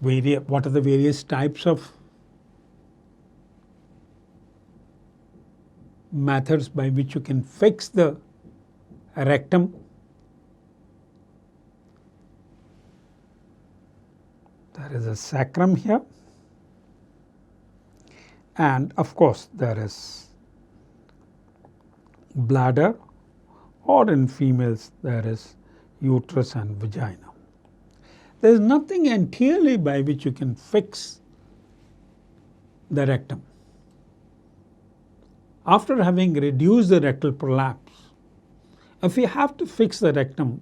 what are the various types of methods by which you can fix the rectum. There is a sacrum here, and of course there is bladder, or in females there is uterus and vagina. There is nothing anteriorly by which you can fix the rectum. After having reduced the rectal prolapse, if we have to fix the rectum,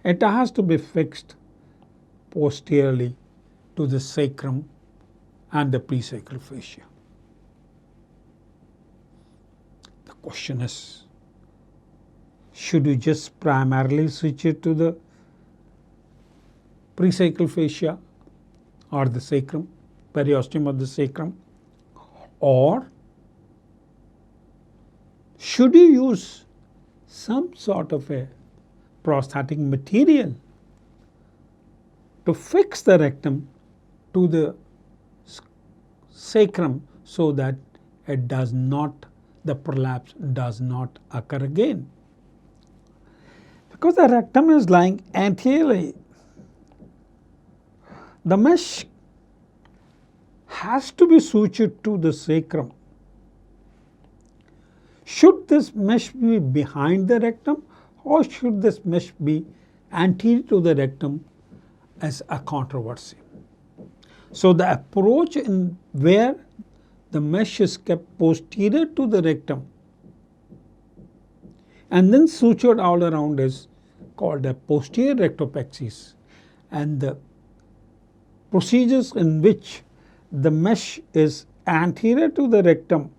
it has to be fixed posteriorly to the sacrum and the presacral fascia. The question is, should you just primarily switch it to the presacral fascia or the sacrum, periosteum of the sacrum, or should you use some sort of a prosthetic material to fix the rectum to the sacrum so that the prolapse does not occur again? Because the rectum is lying anteriorly, the mesh has to be sutured to the sacrum. Should this mesh be behind the rectum, or should this mesh be anterior to the rectum as a controversy? So the approach in where the mesh is kept posterior to the rectum and then sutured all around is called a posterior rectopexis, and the procedures in which the mesh is anterior to the rectum